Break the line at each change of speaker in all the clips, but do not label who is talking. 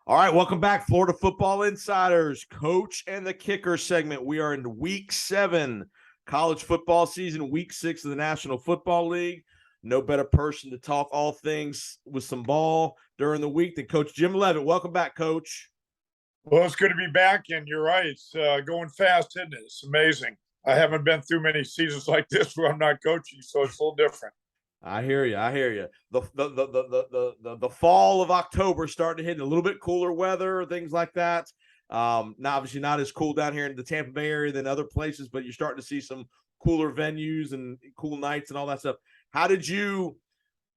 All right, welcome back, Florida Football Insiders, Coach and the Kicker segment. We are in Week 7, college football season, Week 6 of the National Football League. No better person to talk all things with some ball during the week than Coach Jim Leavitt. Welcome back, Coach.
Well, it's good to be back, and you're right. It's going fast, isn't it? It's amazing. I haven't been through many seasons like this where I'm not coaching, so it's a little different.
I hear you. I hear you. The fall of October starting to hit a little bit cooler weather, things like that. Now, obviously, not as cool down here in the Tampa Bay area than other places, but you're starting to see some cooler venues and cool nights and all that stuff. How did you,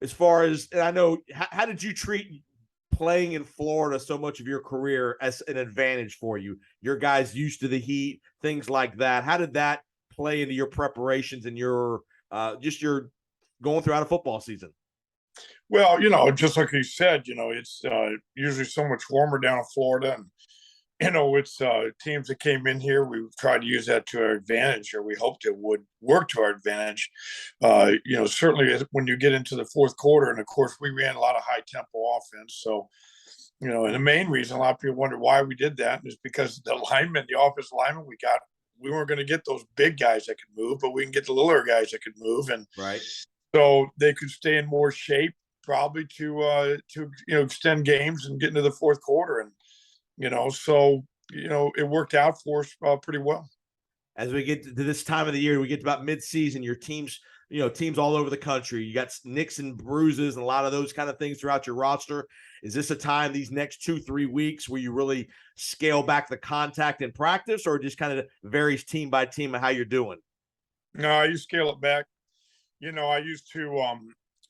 as far as, and I know, how did you treat playing in Florida so much of your career as an advantage for you? Your guys used to the heat, things like that. How did that play into your preparations and your just your going throughout a football season?
Well, just like you said, it's usually so much warmer down in Florida, and it's teams that came in here. We tried to use that to our advantage, or we hoped it would work to our advantage. Certainly when you get into the fourth quarter, and of course we ran a lot of high tempo offense. So, and the main reason a lot of people wonder why we did that is because the offensive linemen we weren't going to get those big guys that could move, but we can get the littler guys that could move, and
right.
So they could stay in more shape, probably to extend games and get into the fourth quarter, and it worked out for us pretty well.
As we get to this time of the year, we get to about mid-season, your teams all over the country. You got nicks and bruises and a lot of those kind of things throughout your roster. Is this a time, these next 2-3 weeks, where you really scale back the contact in practice, or just kind of varies team by team of how you're doing?
No, you scale it back. I used to,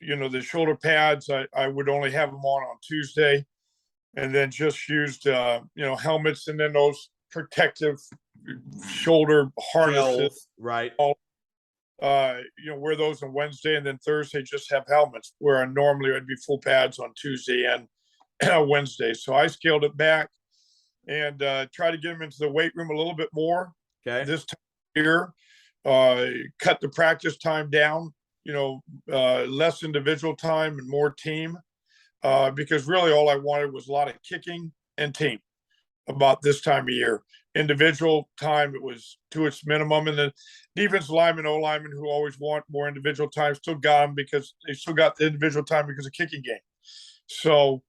the shoulder pads, I would only have them on Tuesday, and then just used, helmets, and then those protective shoulder harnesses.
Right.
Wear those on Wednesday, and then Thursday just have helmets, where normally I'd be full pads on Tuesday and Wednesday. So I scaled it back and try to get them into the weight room a little bit more.
Okay.
This time of year, cut the practice time down, less individual time and more team, because really all I wanted was a lot of kicking and team about this time of year. Individual time, it was to its minimum, and the defensive linemen, O-linemen who always want more individual time still got them because they still got the individual time because of kicking game. So,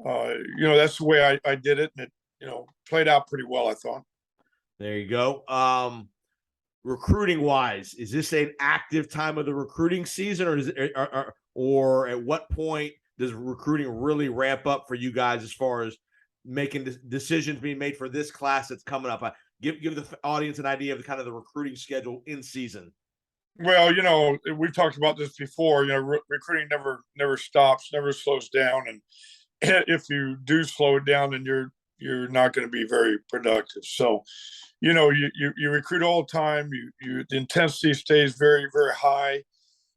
that's the way I did it, and it, played out pretty well, I thought.
There you go. Recruiting wise, is this an active time of the recruiting season, or is it, or at what point does recruiting really ramp up for you guys as far as making decisions being made for this class that's coming up? Give the audience an idea of the kind of the recruiting schedule in season.
Well, we've talked about this before. Recruiting never stops, never slows down, and if you do slow it down, then you're not going to be very productive. So, you recruit all the time. The intensity stays very, very high.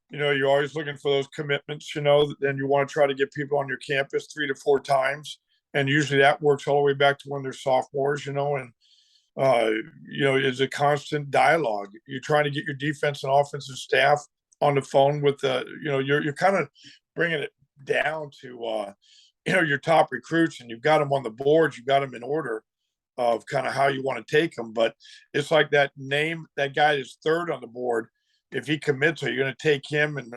You're always looking for those commitments. Then you want to try to get people on your campus 3 to 4 times, and usually that works all the way back to when they're sophomores. And it's a constant dialogue. You're trying to get your defense and offensive staff on the phone with you're kind of bringing it down to your top recruits, and you've got them on the board, you've got them in order of kind of how you want to take them. But it's like that guy is third on the board. If he commits, are you going to take him, and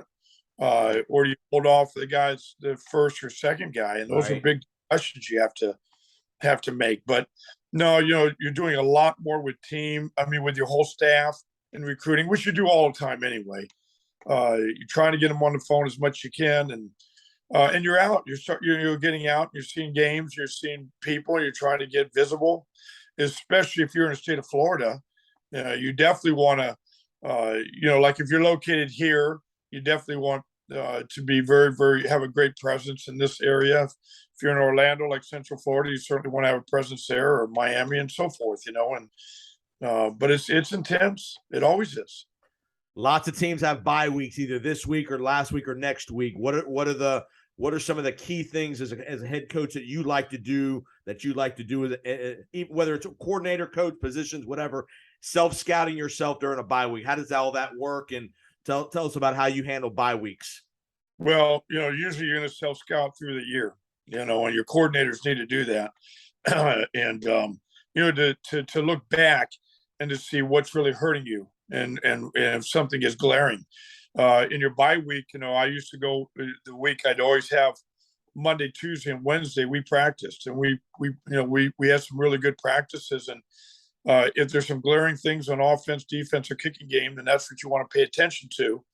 or do you hold off the guys, the first or second guy? And those are big questions you have to make. But no, you're doing a lot more with with your whole staff in recruiting, which you do all the time anyway. You're trying to get them on the phone as much as you can, and you're out. You're getting out. You're seeing games. You're seeing people. You're trying to get visible, especially if you're in the state of Florida. You definitely want to, like if you're located here, you definitely want to be very, very have a great presence in this area. If you're in Orlando, like Central Florida, you certainly want to have a presence there, or Miami, and so forth. But it's intense. It always is.
Lots of teams have bye weeks, either this week or last week or next week. What are some of the key things as a head coach that you like to do, whether it's a coordinator, coach, positions, whatever, self-scouting yourself during a bye week? How does all that work? And tell us about how you handle bye weeks.
Well, usually you're going to self-scout through the year. and your coordinators need to do that. And to look back and to see what's really hurting you, and if something is glaring. In your bye week, I used to go the week I'd always have Monday, Tuesday, and Wednesday. We practiced, and we had some really good practices. And if there's some glaring things on offense, defense, or kicking game, then that's what you want to pay attention to,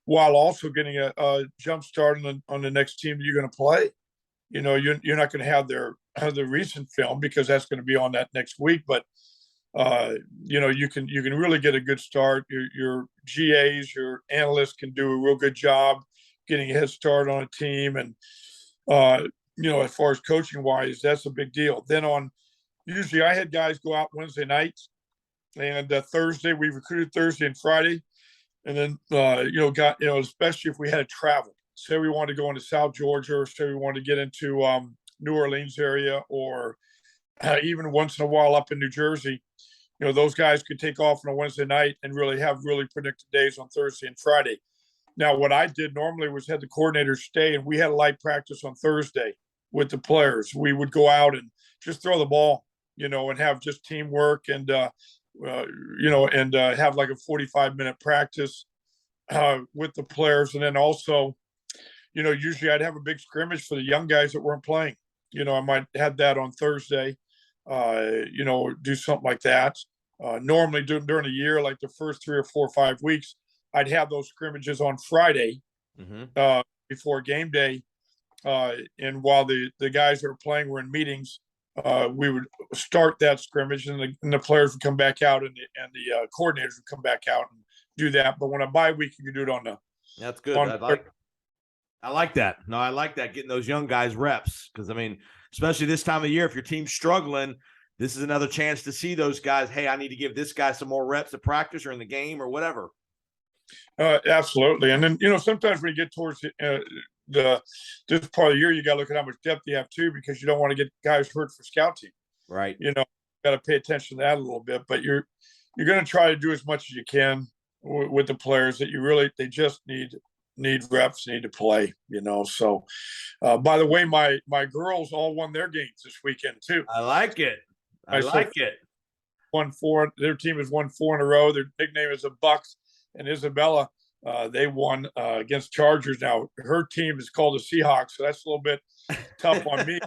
while also getting a jump start on the next team that you're going to play. You're not going to have the recent film because that's going to be on that next week, but you can really get a good start. Your GAs, your analysts can do a real good job getting a head start on a team. And as far as coaching wise, that's a big deal. Then usually I had guys go out Wednesday nights, and Thursday we recruited Thursday and Friday. And then, especially if we had to travel, say we wanted to go into South Georgia, or say we wanted to get into New Orleans area, or even once in a while up in New Jersey, those guys could take off on a Wednesday night and really have really productive days on Thursday and Friday. Now, what I did normally was had the coordinators stay, and we had a light practice on Thursday with the players. We would go out and just throw the ball, and have just teamwork, and have like a 45-minute practice with the players. And then also, usually I'd have a big scrimmage for the young guys that weren't playing. I might have that on Thursday, do something like that. Normally during the year, like the first 3 or 4 or 5 weeks, I'd have those scrimmages on Friday before game day. And while the guys that were playing were in meetings, we would start that scrimmage, and the players would come back out, and the coordinators would come back out and do that. But when a bye week, you can do it on the.
That's good. I like that. No, I like that, getting those young guys reps, because especially this time of year, if your team's struggling, this is another chance to see those guys. Hey, I need to give this guy some more reps at practice or in the game or whatever.
Absolutely. And then, sometimes when you get towards this part of the year, you got to look at how much depth you have too, because you don't want to get guys hurt for scout team.
Right.
Got to pay attention to that a little bit, but you're going to try to do as much as you can with the players that they just need reps, need to play, So, by the way, my girls all won their games this weekend too.
I like it.
Won 4. Their team has won 4 in a row. Their nickname is the Bucks, and Isabella, they won against Chargers. Now her team is called the Seahawks, so that's a little bit tough on me.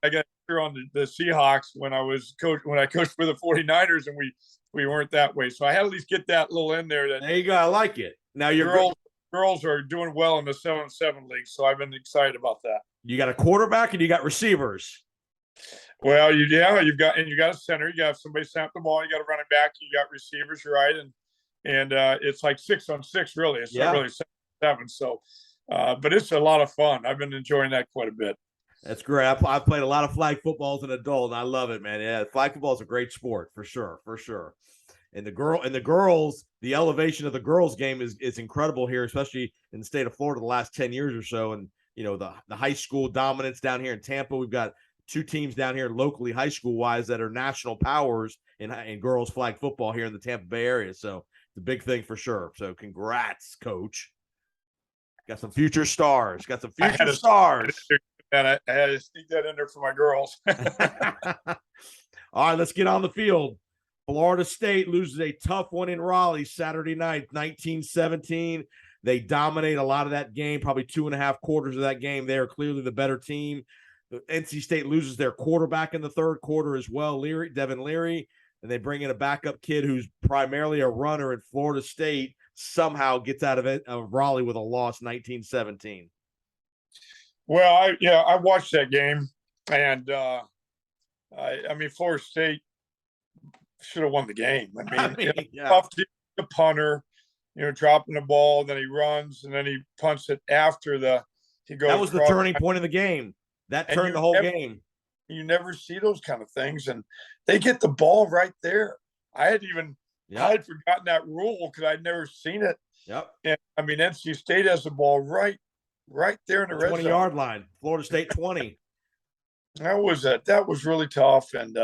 I got here on the Seahawks when I coached for the 49ers, and we weren't that way. So I had to at least get that little in there.
There you go. I like it. Now your
girls are doing well in the 7-7 league, so I've been excited about that.
You got a quarterback and you got receivers.
Well, you got a center. You got somebody snap the ball. You got a running back. You got receivers. You're right, and it's like 6-on-6 really. It's not really 7-7. So, but it's a lot of fun. I've been enjoying that quite a bit.
That's great. I've played a lot of flag football as an adult, and I love it, man. Yeah, flag football is a great sport for sure. And the girls, the elevation of the girls game is incredible here, especially in the state of Florida the last 10 years or so. And the high school dominance down here in Tampa. We've got 2 teams down here locally, high school wise, that are national powers in girls flag football here in the Tampa Bay area. So it's a big thing for sure. So congrats, Coach. Got some future stars. And I had
to sneak that in there for my girls.
All right, let's get on the field. Florida State loses a tough one in Raleigh Saturday night, 19-17. They dominate a lot of that game, probably 2.5 quarters of that game. They are clearly the better team. NC State loses their quarterback in the third quarter as well, Devin Leary, and they bring in a backup kid who's primarily a runner in Florida State, somehow gets out of Raleigh with a loss, 19-17.
Well, I watched that game, and Florida State should have won the game. Tough to the punter, dropping the ball, then he runs, and then he punts it after he goes.
That was the turning point of the game. That turned the whole game.
You never see those kind of things, and they get the ball right there. I had forgotten that rule because I'd never seen it.
Yep.
And NC State has the ball right there in the red zone.
20-yard line. Florida State 20.
That was really tough, and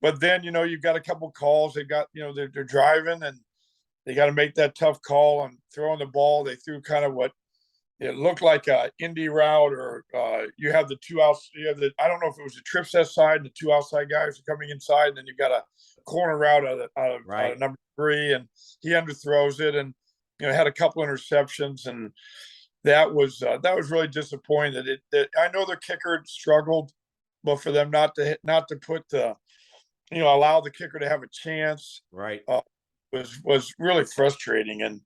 but then you've got a couple calls. They got they're driving, and they got to make that tough call on throwing the ball. They threw kind of what it looked like a indie route, or you have the two outs. You have I don't know if it was the trips that side, and the two outside guys are coming inside, and then you've got a corner route out of number 3, and he underthrows it, and had a couple interceptions, and that was really disappointing. That I know the kicker struggled, but for them not to put the allow the kicker to have a chance,
right,
was really frustrating. And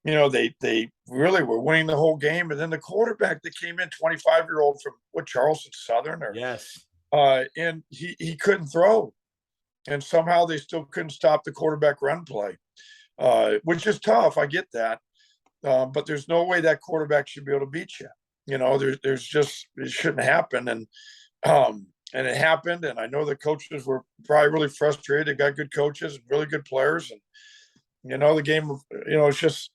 they really were winning the whole game, and then the quarterback that came in, 25-year-old from Charleston Southern,
yes,
and he couldn't throw, and somehow they still couldn't stop the quarterback run play, which is tough. I get that, but there's no way that quarterback should be able to beat you. There's just, it shouldn't happen, and it happened. And I know the coaches were probably really frustrated. They got good coaches and really good players, and the game, it's just,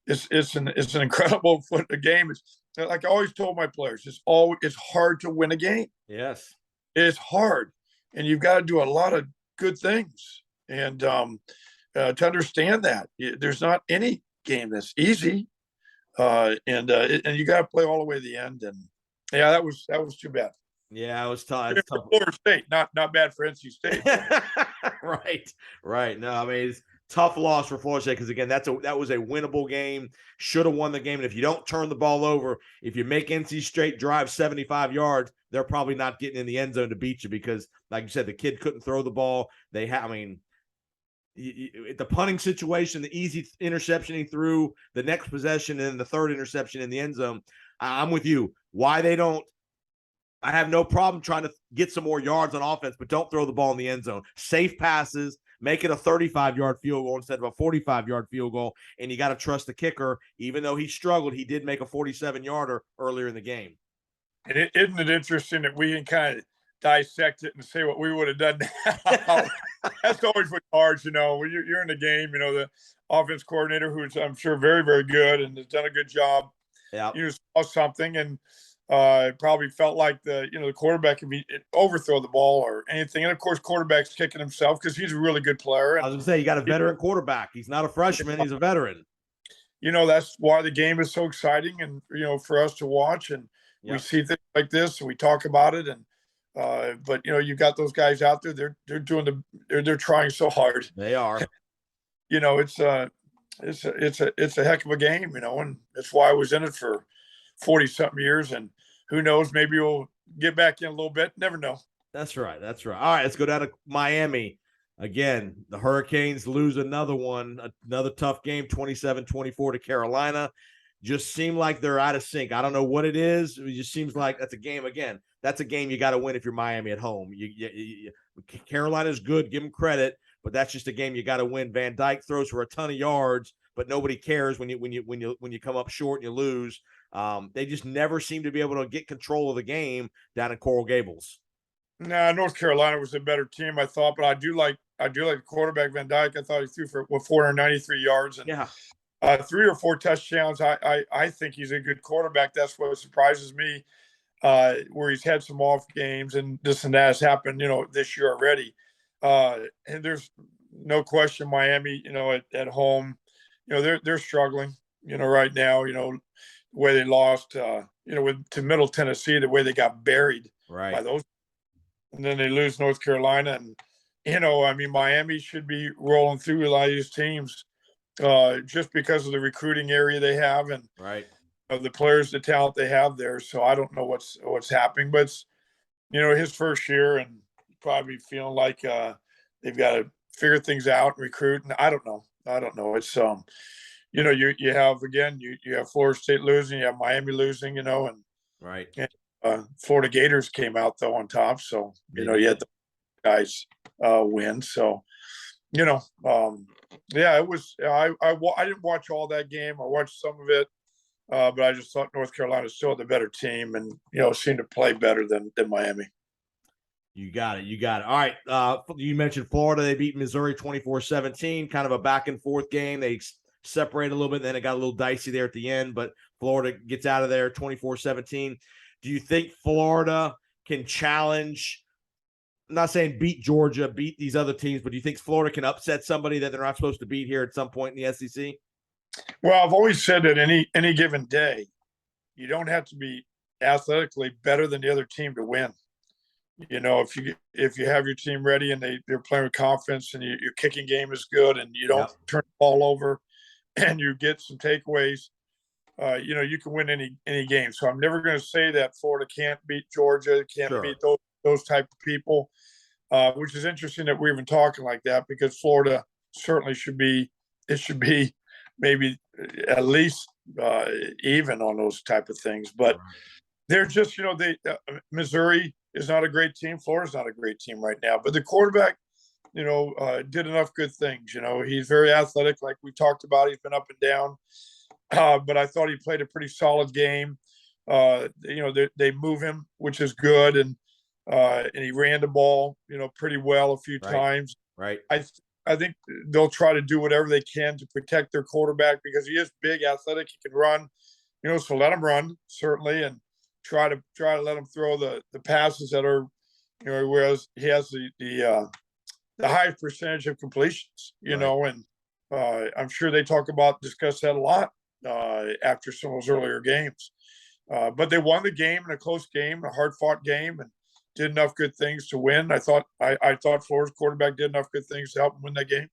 it's an incredible game. It's like I always told my players, it's hard to win a game.
yes,
it's hard, and you've got to do a lot of good things. And to understand that there's not any game that's easy, and you got to play all the way to the end. And yeah, that was too bad.
Yeah, it was tough. It's tough.
Florida State, not bad for NC State.
Right. No, I mean, it's tough loss for Florida State because, again, that was a winnable game. Should have won the game. And if you don't turn the ball over, if you make NC State drive 75 yards, they're probably not getting in the end zone to beat you because, like you said, the kid couldn't throw the ball. The punting situation, the easy interception he threw, the next possession, and then the third interception in the end zone. I'm with you. Why they don't, I have no problem trying to get some more yards on offense, but don't throw the ball in the end zone. Safe passes, make it a 35-yard field goal instead of a 45-yard field goal, and you got to trust the kicker. Even though he struggled, he did make a 47-yarder earlier in the game.
And isn't it interesting that we can kind of dissect it and say what we would have done now? That's always what's hard, when you're in the game. The offense coordinator, who's I'm sure very, very good and has done a good job, you saw something and probably felt like the quarterback could overthrow the ball or anything. And of course, quarterback's kicking himself because he's a really good player. And,
I was going to say, you got a veteran quarterback. He's not a freshman. He's a veteran.
That's why the game is so exciting and, for us to watch. And we see things like this and we talk about it. And, but you've got those guys out there. They're trying so hard.
They are.
It's a heck of a game. And that's why I was in it for 40-something years. And who knows? Maybe we'll get back in a little bit. Never know.
That's right. All right, let's go down to Miami. Again, the Hurricanes lose another tough game, 27-24 to Carolina. Just seem like they're out of sync. I don't know what it is. It just seems like that's a game again. That's a game you got to win if you're Miami at home. Carolina's good, give them credit, but that's just a game you got to win. Van Dyke throws for a ton of yards, but nobody cares when you come up short and you lose. They just never seem to be able to get control of the game down in Coral Gables.
Nah, North Carolina was a better team, I thought, but I do like the quarterback Van Dyke. I thought he threw for 493 yards and 3 or 4 touchdowns. I think he's a good quarterback. That's what surprises me. Where he's had some off games and this and that has happened, this year already. And there's no question Miami, at home, they're struggling, right now, the way they lost, to Middle Tennessee, the way they got buried by those. And then they lose North Carolina. And, Miami should be rolling through a lot of these teams just because of the recruiting area they have and the players, the talent they have there. So I don't know what's happening, but it's, his first year and probably feeling like they've got to figure things out and recruit. And I don't know. It's, you have, again, you have Florida State losing, you have Miami losing, and Florida Gators came out though on top. So, you had the guys win. So, it was, I didn't watch all that game. I watched some of it. But I just thought North Carolina still the better team and, seemed to play better than Miami.
You got it. All right. You mentioned Florida. They beat Missouri 24-17, kind of a back and forth game. They separated a little bit. Then it got a little dicey there at the end, but Florida gets out of there 24-17. Do you think Florida can challenge, I'm not saying beat Georgia, beat these other teams, but do you think Florida can upset somebody that they're not supposed to beat here at some point in the SEC?
Well, I've always said that any given day, you don't have to be athletically better than the other team to win. If you have your team ready and they're playing with confidence and your kicking game is good and you don't turn the ball over and you get some takeaways, you can win any game. So I'm never going to say that Florida can't beat Georgia, can't beat those type of people, which is interesting that we're even talking like that, because Florida certainly should be maybe at least even on those type of things. But they're just, Missouri is not a great team. Florida's not a great team right now. But the quarterback, did enough good things. He's very athletic, like we talked about. He's been up and down. But I thought he played a pretty solid game. They move him, which is good. And he ran the ball, pretty well a few times.
Right.
I think they'll try to do whatever they can to protect their quarterback, because he is big, athletic. He can run, so let him run, certainly, and try to let him throw the passes that are, whereas he has the highest percentage of completions, and I'm sure they discuss that a lot after some of those earlier games. But they won the game in a close game, a hard fought game, and did enough good things to win. I thought Florida's quarterback did enough good things to help him win that game.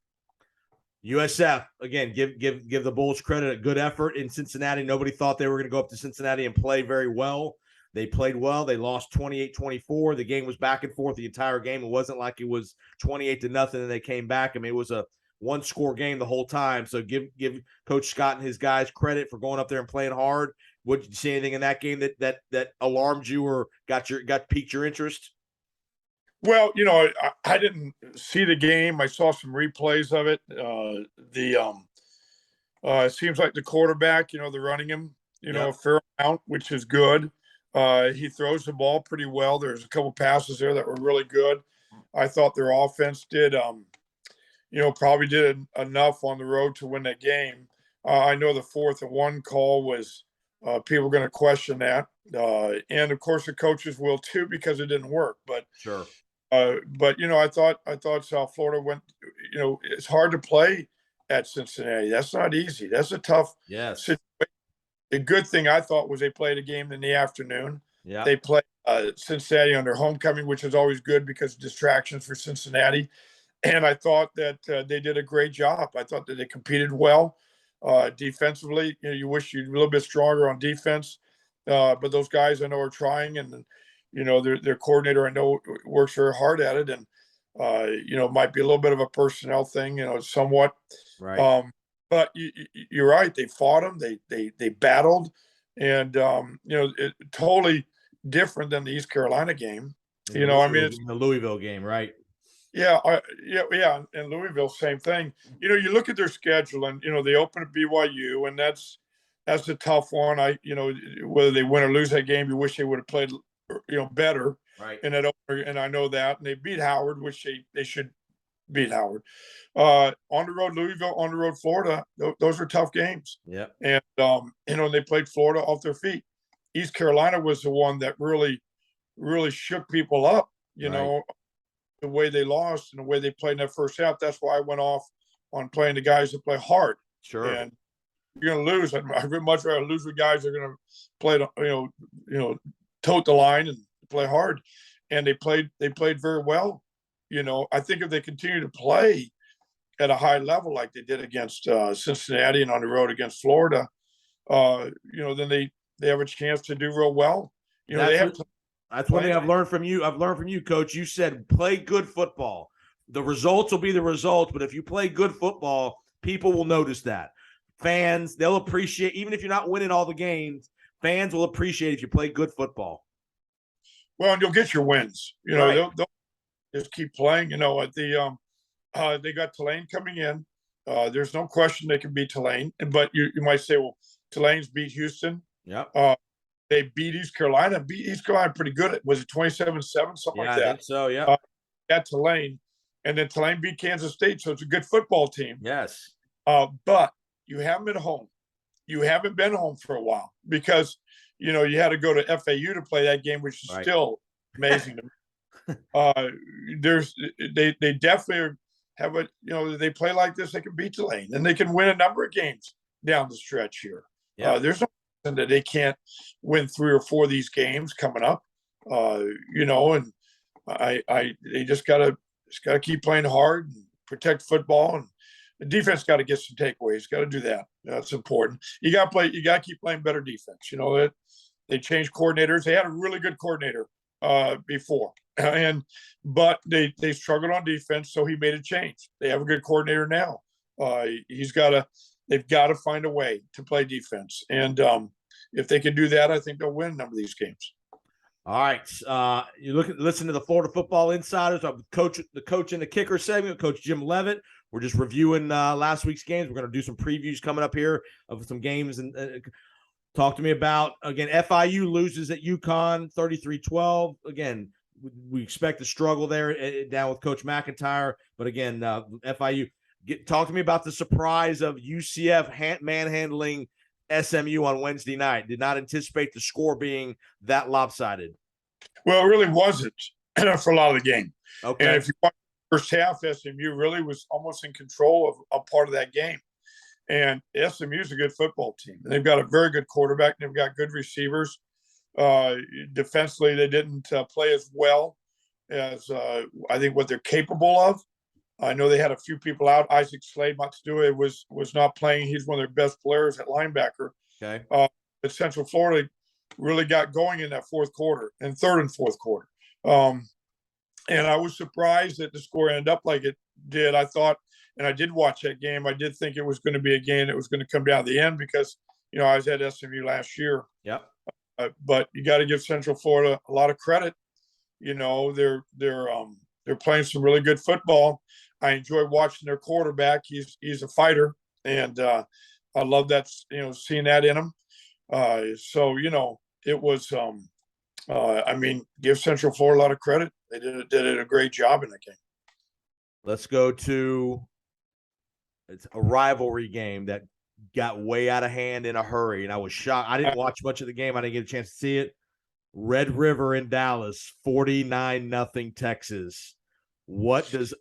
USF, again, give the Bulls credit, a good effort in Cincinnati. Nobody thought they were going to go up to Cincinnati and play very well. They played well. They lost 28-24. The game was back and forth the entire game. It wasn't like it was 28-0 and they came back. I mean, it was a one-score game the whole time. So give Coach Scott and his guys credit for going up there and playing hard. Did you see anything in that game that alarmed you or piqued your interest?
Well, I didn't see the game. I saw some replays of it. It seems like the quarterback, they're running him, a fair amount, which is good. He throws the ball pretty well. There's a couple passes there that were really good. I thought their offense did, probably did enough on the road to win that game. I know the 4th and 1 call was, people are going to question that. And of course the coaches will too, because it didn't work, but
sure.
But I thought South Florida went, it's hard to play at Cincinnati. That's not easy. That's a tough situation. The good thing I thought was they played a game in the afternoon.
Yeah.
They played Cincinnati on their homecoming, which is always good because of distractions for Cincinnati. And I thought that they did a great job. I thought that they competed well defensively. You wish you'd a little bit stronger on defense, but those guys I know are trying, and their coordinator I know works very hard at it, and might be a little bit of a personnel thing, somewhat.
Right.
But you're right. They fought them. They battled, and it totally different than the East Carolina game. It's
the Louisville game, right?
Yeah. And Louisville, same thing. You look at their schedule, and they open at BYU, and that's a tough one. Whether they win or lose that game, you wish they would have played, better.
Right.
And I know that. And they beat Howard, which they should beat Howard. On the road, Louisville, on the road, Florida. Those are tough games.
Yeah.
And they played Florida off their feet. East Carolina was the one that really, really shook people up. The way they lost and the way they played in that first half. That's why I went off on playing the guys that play hard.
Sure.
And you're going to lose. I'd much rather lose with guys that are going to play, tote the line and play hard. And they played very well. I think if they continue to play at a high level like they did against Cincinnati and on the road against Florida, then they have a chance to do real well.
That's one thing I've learned from you. Coach. You said play good football. The results will be the results, but if you play good football, people will notice that. Fans, they'll appreciate, even if you're not winning all the games, fans will appreciate if you play good football.
Well, and you'll get your wins. They'll just keep playing. They got Tulane coming in. There's no question they can beat Tulane. But you might say, well, Tulane's beat Houston.
Yeah.
They beat East Carolina. Beat East Carolina pretty good. Was it 27-7, something like that?
I think so, yeah.
At Tulane. And then Tulane beat Kansas State, so it's a good football team.
Yes.
But you haven't been home. You haven't been home for a while because, you had to go to FAU to play that game, which is still amazing to me. They definitely have they play like this, they can beat Tulane, and they can win a number of games down the stretch here. Yeah. There's no and that they can't win 3 or 4 of these games coming up. And they just gotta keep playing hard and protect football, and the defense got to get some takeaways. Got to do that. That's important. You got to keep playing better defense. That they changed coordinators. They had a really good coordinator before, but they struggled on defense, so he made a change. They have a good coordinator now. They've got to find a way to play defense, and if they can do that, I think they'll win a number of these games.
All right. Listen to the Florida Football Insiders. The coach and the kicker segment, Coach Jim Leavitt. We're just reviewing last week's games. We're going to do some previews coming up here of some games and talk to me about, again, FIU loses at UConn 33-12. Again, we expect to struggle there down with Coach McIntyre. But again, FIU, talk to me about the surprise of UCF manhandling SMU on Wednesday night. Did not anticipate the score being that lopsided.
Well, it really wasn't for a lot of the game.
Okay.
And if you watch the first half, SMU really was almost in control of a part of that game. And SMU is a good football team. And they've got a very good quarterback. And they've got good receivers. Defensively, they didn't play as well as I think what they're capable of. I know they had a few people out. Isaac Slade Matsuda was not playing. He's one of their best players at linebacker.
Okay.
But Central Florida really got going in that third and fourth quarter. And I was surprised that the score ended up like it did. I thought, and I did watch that game, I did think it was going to be a game that was going to come down to the end because, I was at SMU last year.
Yep.
But you got to give Central Florida a lot of credit. They're playing some really good football. I enjoy watching their quarterback. He's a fighter, and I love that. Seeing that in him. It was. Give Central Florida a lot of credit. They did a great job in that game.
Let's go to. It's a rivalry game that got way out of hand in a hurry, and I was shocked. I didn't watch much of the game. I didn't get a chance to see it. Red River in Dallas, 49-0 Texas. What does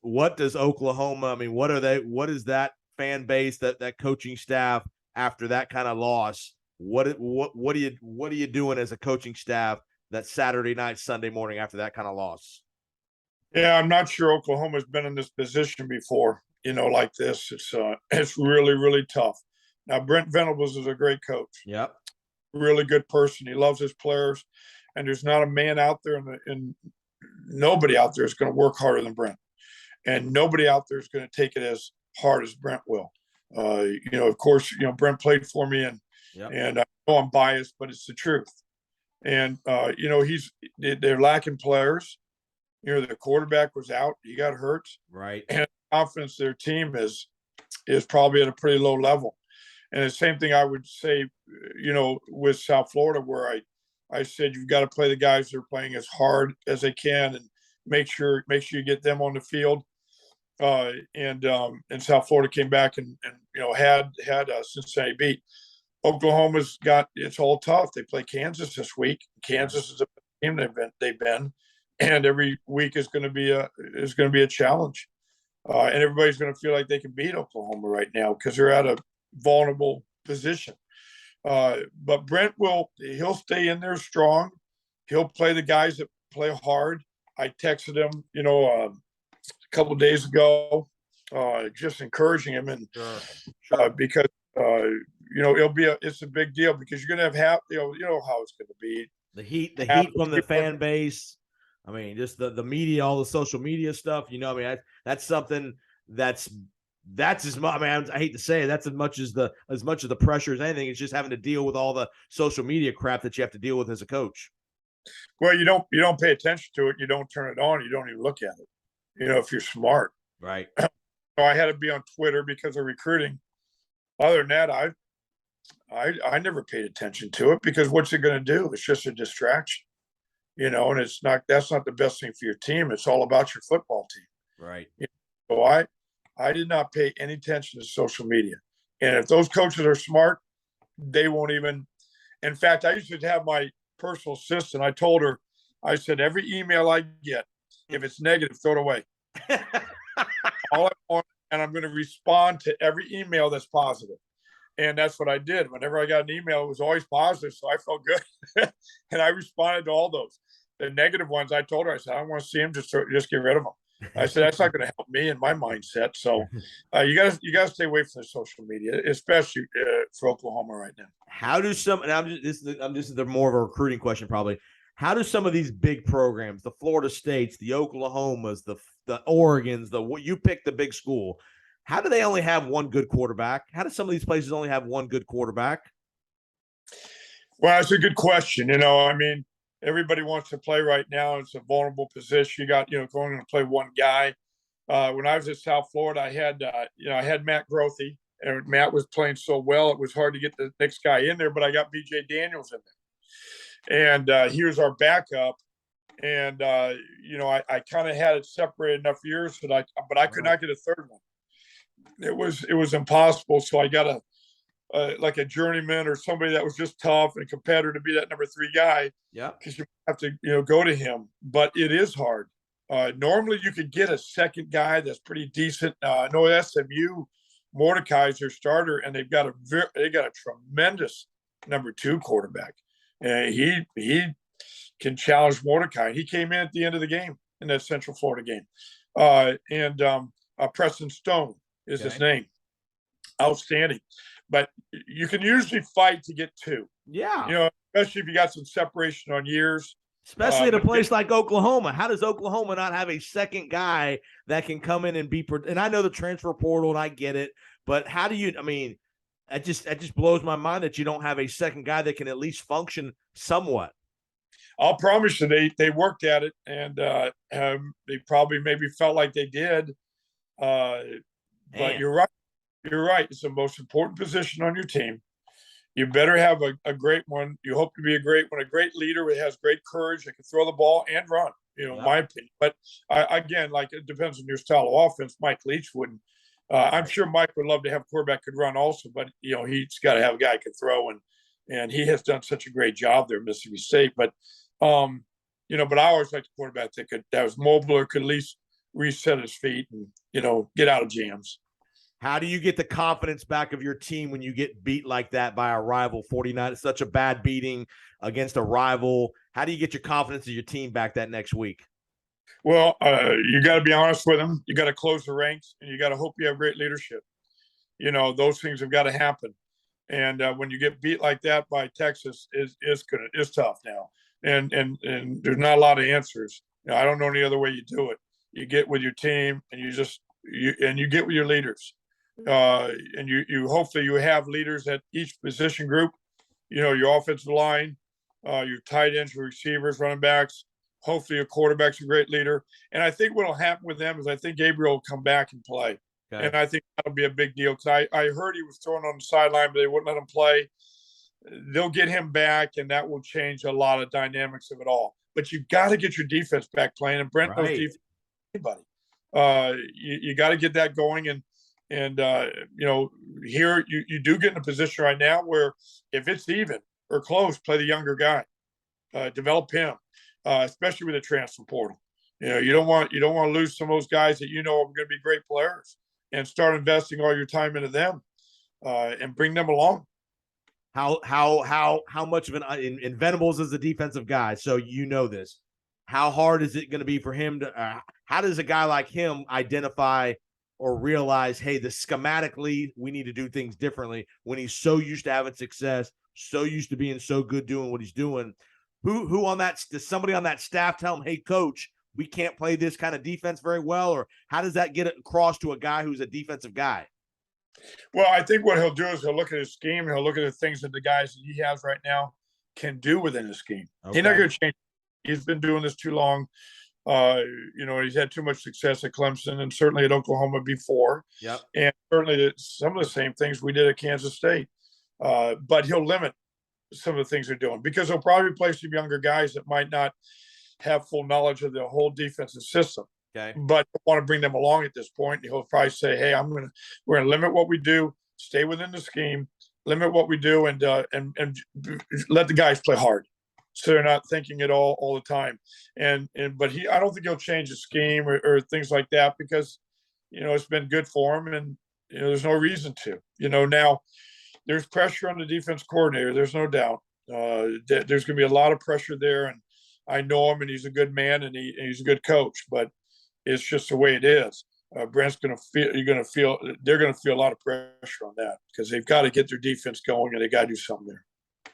Oklahoma? What is that fan base, that coaching staff after that kind of loss? What are you doing as a coaching staff that Saturday night, Sunday morning after that kind of loss?
Yeah, I'm not sure Oklahoma's been in this position before, like this. It's really, really tough. Now, Brent Venables is a great coach.
Yep.
Really good person. He loves his players. And there's not a man out there and nobody out there is going to work harder than Brent. And nobody out there is going to take it as hard as Brent will. Of course, Brent played for me and I know I'm biased, but it's the truth. And, they're lacking players. The quarterback was out. He got hurt.
Right.
And confidence their team is probably at a pretty low level. And the same thing I would say, with South Florida, where I said you've got to play the guys that are playing as hard as they can and make sure you get them on the field. And South Florida came back and had Cincinnati beat. Oklahoma's it's all tough. They play Kansas this week. Kansas is a team they've been, and every week is going to be a challenge. And everybody's going to feel like they can beat Oklahoma right now because they're at a vulnerable position. But Brent he'll stay in there strong. He'll play the guys that play hard. I texted him, a couple of days ago, just encouraging him, and because it's a big deal because you're going to have how it's going to be.
The heat from the fan base. Just the media, all the social media stuff. That's something that's as much. I hate to say it, that's as much of the pressure as anything. It's just having to deal with all the social media crap that you have to deal with as a coach.
Well, you don't pay attention to it. You don't turn it on. You don't even look at it. If you're smart,
right?
I had to be on Twitter because of recruiting. Other than that, I never paid attention to it because what's it going to do? It's just a distraction, and that's not the best thing for your team. It's all about your football team,
right?
So I did not pay any attention to social media. And if those coaches are smart, they won't even. In fact, I used to have my personal assistant. I told her, I said, every email I get, if it's negative, throw it away. All I want, and I'm going to respond to every email that's positive. And that's what I did. Whenever I got an email, it was always positive. So I felt good. And I responded to all those. The negative ones, I told her, I said, I don't want to see him, just get rid of them. I said, that's not going to help me in my mindset. So you gotta stay away from the social media, especially for Oklahoma right now.
How do some, and I'm just they're more of a recruiting question probably. How do some of these big programs, the Florida States, the Oklahomas, the Oregons, you pick the big school, how do they only have one good quarterback? How do some of these places only have one good quarterback?
Well, that's a good question. I mean, everybody wants to play right now. It's a vulnerable position. You got, going to play one guy. When I was at South Florida, I had Matt Grothy, and Matt was playing so well, it was hard to get the next guy in there, but I got BJ Daniels in there. And he was our backup. And, I kind of had it separated enough years but I could not get a third one. It was impossible. So I got like a journeyman or somebody that was just tough and a competitor to be that number 3 guy.
Yeah.
Because you have to, go to him, but it is hard. Normally you could get a second guy that's pretty decent. No, SMU, Mordecai's their starter, and they got a tremendous number 2 quarterback. And he can challenge Mordecai. He came in at the end of the game in that Central Florida game. Preston Stone is his name. Outstanding. But you can usually fight to get 2.
Yeah.
Especially if you got some separation on years.
Especially at a place like Oklahoma. How does Oklahoma not have a second guy that can come in and be – and I know the transfer portal and I get it, but how do you – I mean, it just blows my mind that you don't have a second guy that can at least function somewhat.
I'll promise you they worked at it, and they probably maybe felt like they did. But you're right. You're right. It's the most important position on your team. You better have a great one. You hope to be a great one, a great leader who has great courage, that can throw the ball and run, my opinion. But again, it depends on your style of offense. Mike Leach wouldn't. I'm sure Mike would love to have a quarterback could run also, but, he's got to have a guy who can throw, and he has done such a great job there at Mississippi State. But, but I always liked the quarterback that was mobile or could at least reset his feet and, get out of jams.
How do you get the confidence back of your team when you get beat like that by a rival? 49, it's such a bad beating against a rival. How do you get your confidence of your team back that next week?
Well, you got to be honest with them. You got to close the ranks, and you got to hope you have great leadership. Those things have got to happen. And when you get beat like that by Texas, is tough now. And there's not a lot of answers. I don't know any other way you do it. You get with your team, and you get with your leaders. And you hopefully you have leaders at each position group, your offensive line, your tight ends, your receivers, running backs. Hopefully your quarterback's a great leader. And I think what will happen with them is I think Gabriel will come back and play. Okay. And I think that'll be a big deal, because I heard he was thrown on the sideline, but they wouldn't let him play. They'll get him back, and that will change a lot of dynamics of it all. But you got to get your defense back playing, and Brent knows defense. Anybody, you got to get that going. And here you do get in a position right now where if it's even or close, play the younger guy, develop him, especially with the transfer portal. You don't want to lose some of those guys that are going to be great players, and start investing all your time into them, and bring them along.
How much of in Venables is the defensive guy, so this. How hard is it going to be for him to? How does a guy like him identify or realize, hey, schematically we need to do things differently when he's so used to having success, so used to being so good doing what he's doing? Who on that, does somebody on that staff tell him, hey, coach, we can't play this kind of defense very well? Or how does that get across to a guy who's a defensive guy?
Well, I think what he'll do is he'll look at his scheme, and he'll look at the things that the guys that he has right now can do within his scheme. Okay. He's not going to change. He's been doing this too long. He's had too much success at Clemson and certainly at Oklahoma before.
Yep.
And certainly some of the same things we did at Kansas State. But he'll limit some of the things they're doing, because he'll probably play some younger guys that might not have full knowledge of the whole defensive system.
Okay.
But want to bring them along at this point. He'll probably say, hey, we're going to limit what we do, stay within the scheme, limit what we do, and let the guys play hard, so they're not thinking it all the time. But I don't think he'll change the scheme or things like that, because it's been good for him, and there's no reason to. Now there's pressure on the defense coordinator. There's no doubt. There's going to be a lot of pressure there, and I know him, and he's a good man, and he's a good coach. But it's just the way it is. Brent's going to feel. They're going to feel a lot of pressure on that because they've got to get their defense going, and they got to do something there.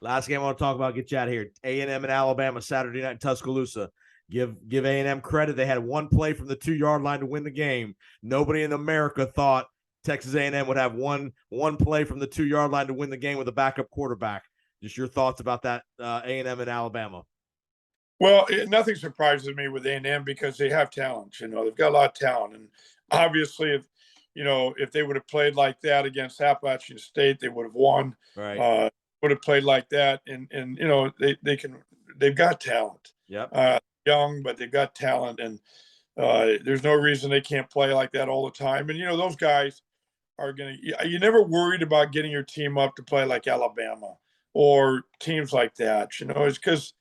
Last game I want to talk about. Get you out of here. A&M and Alabama Saturday night in Tuscaloosa. Give A&M credit. They had one play from the 2-yard line to win the game. Nobody in America thought Texas A&M would have one play from the 2-yard line to win the game with a backup quarterback. Just your thoughts about that A&M and Alabama.
Well, nothing surprises me with A&M because they have talent. They've got a lot of talent, and obviously, if they would have played like that against Appalachian State, they would have won.
Right.
Would have played like that, and they've got talent.
Yeah.
Young, but they've got talent, and there's no reason they can't play like that all the time. And those guys are you're never worried about getting your team up to play like Alabama or teams like that. It's because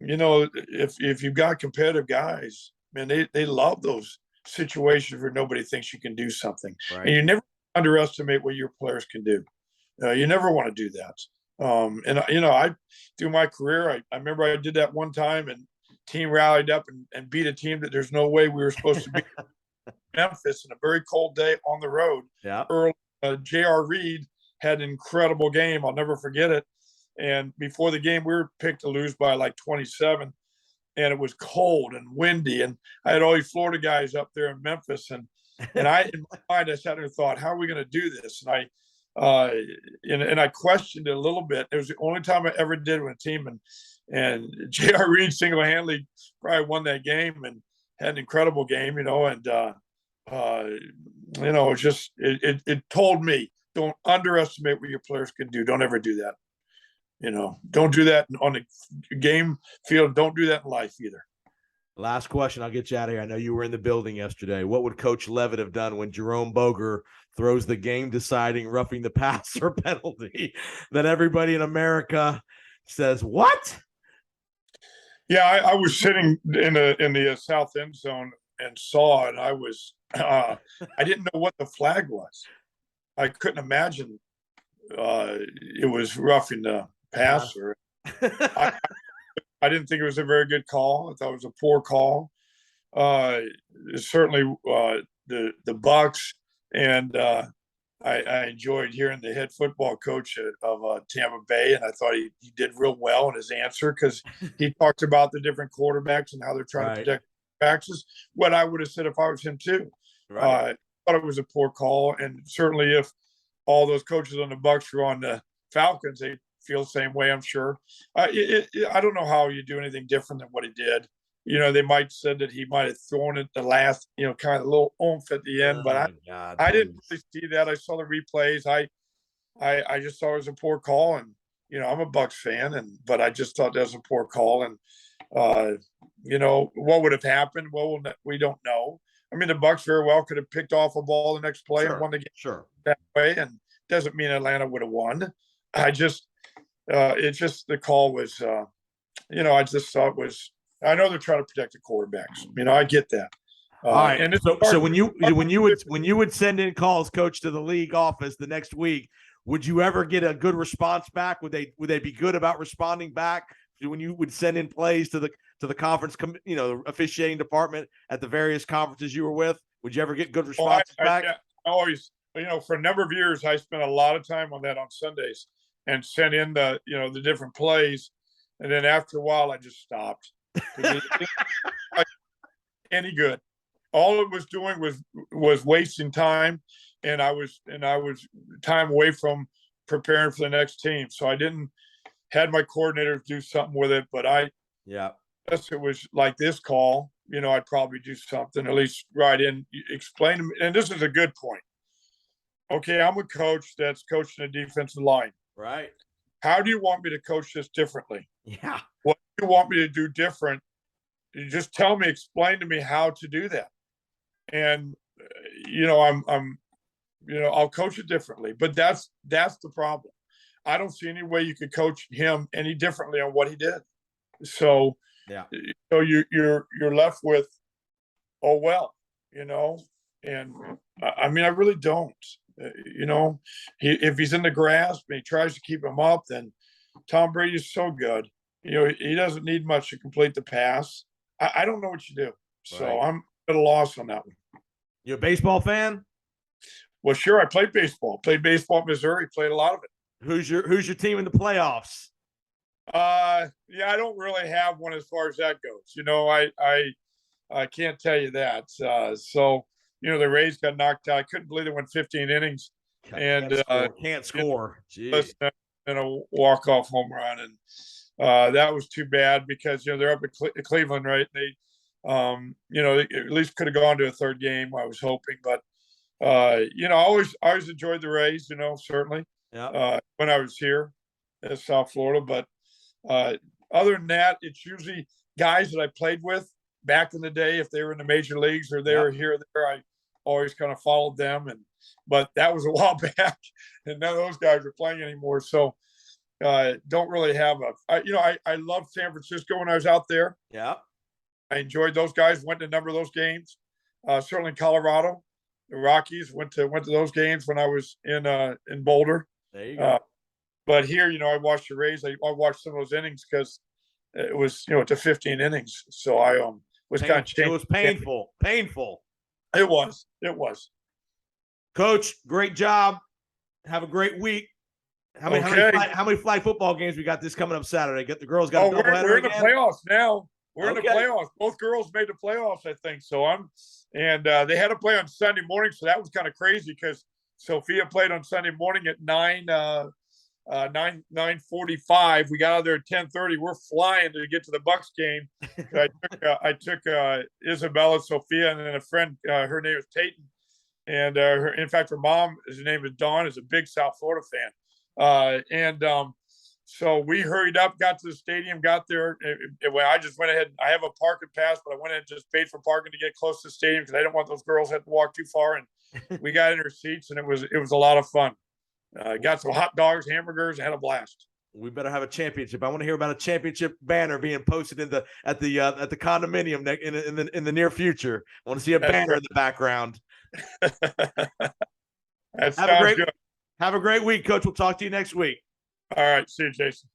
if you've got competitive guys, man, they love those situations where nobody thinks you can do something.
Right.
And you never underestimate what your players can do. You never want to do that. I through my career, I remember I did that one time, and team rallied up and beat a team that there's no way we were supposed to beat. Memphis in a very cold day on the road.
Yeah.
Early, J.R. Reed had an incredible game. I'll never forget it. And before the game, we were picked to lose by like 27, and it was cold and windy. And I had all these Florida guys up there in Memphis, and I in my mind I sat there and thought, how are we going to do this? And I questioned it a little bit. It was the only time I ever did with a team, and J.R. Reed single-handedly probably won that game and had an incredible game, it told me, don't underestimate what your players can do. Don't ever do that. Don't do that on the game field. Don't do that in life either.
Last question. I'll get you out of here. I know you were in the building yesterday. What would Coach Leavitt have done when Jerome Boger throws the game-deciding roughing the passer penalty that everybody in America says, what?
Yeah, I was sitting in the south end zone and saw it. I didn't know what the flag was. I couldn't imagine it was roughing the passer. I didn't think it was a very good call. I thought it was a poor call. Certainly the Bucks, and I enjoyed hearing the head football coach of Tampa Bay, and I thought he did real well in his answer because he talked about the different quarterbacks and how they're trying to protect backs. Is what I would have said if I was him too.
Right.
I thought it was a poor call, and certainly if all those coaches on the Bucks were on the Falcons, they feel the same way, I'm sure. I don't know how you do anything different than what he did. They might said that he might have thrown it the last, kind of a little oomph at the end, but I didn't really see that. I saw the replays. I just thought it was a poor call, and I'm a Bucks fan, but I just thought that was a poor call, and what would have happened? Well, we don't know. I mean, the Bucks very well could have picked off a ball the next play and won the game that way, and doesn't mean Atlanta would have won. It's just the call was, I just thought it was. I know they're trying to protect the quarterbacks. I get that.
All right. And so when you would send in calls, coach, to the league office the next week, would you ever get a good response back? Would they be good about responding back when you would send in plays to the conference, the officiating department at the various conferences you were with? Would you ever get good responses back?
I always, for a number of years, I spent a lot of time on that on Sundays and sent in the different plays, and then after a while, I just stopped. Any good. All it was doing was wasting time, and I was time away from preparing for the next team. So I didn't had my coordinators do something with it, but guess it was like this call, I'd probably do something, at least write in, explain them. And this is a good point. Okay, I'm a coach that's coaching a defensive line.
Right.
How do you want me to coach this differently?
Yeah.
What do you want me to do different? You just tell me, explain to me how to do that. And, I'll coach it differently, but that's the problem. I don't see any way you could coach him any differently on what he did. So, so you're left with, oh, well, and I mean, I really don't. If he's in the grasp and he tries to keep him up, then Tom Brady's so good. He doesn't need much to complete the pass. I don't know what you do. So
Right.
I'm at a loss on that one.
You a baseball fan?
Well, sure. I played baseball. Played baseball in Missouri. Played a lot of it.
Who's your team in the playoffs?
Yeah, I don't really have one as far as that goes. I can't tell you that. So the Rays got knocked out. I couldn't believe they went 15 innings and
can't score.
And a walk-off home run, and that was too bad because they're up at Cleveland, right? They, they at least could have gone to a third game. I was hoping, but I always enjoyed the Rays. Certainly, when I was here in South Florida, but other than that, it's usually guys that I played with back in the day. If they were in the major leagues or they were here or there, I always kind of followed them. But that was a while back, and none of those guys are playing anymore. So don't really have I loved San Francisco when I was out there.
Yeah,
I enjoyed those guys. Went to a number of those games. Certainly Colorado, the Rockies went to those games when I was in Boulder.
There you go.
But here, I watched the Rays. I watched some of those innings because it was, to 15 innings. So I was kind of changed.
It was painful. Painful.
It was.
Coach, great job. Have a great week. How many flag football games we got this coming up Saturday? Get the girls got a doubleheader.
We're in the playoffs now. We're in the playoffs. Both girls made the playoffs, I think. So they had to play on Sunday morning, so that was kind of crazy because Sophia played on Sunday morning at 9:45. We got out there at 10:30. We're flying to get to the Bucks game. I took Isabella, Sophia, and then a friend. Her name is Peyton, and in fact, her mom, her name is Dawn, is a big South Florida fan. So we hurried up, got to the stadium, got there. I just went ahead. I have a parking pass, but I went ahead and just paid for parking to get close to the stadium because I didn't want those girls had to walk too far. And we got in our seats, and it was a lot of fun. Got some hot dogs, hamburgers, and had a blast.
We better have a championship. I want to hear about a championship banner being posted at the condominium in the near future. I want to see a banner in the background.
That sounds good.
Have a great week, Coach. We'll talk to you next week.
All right. See you, Jason.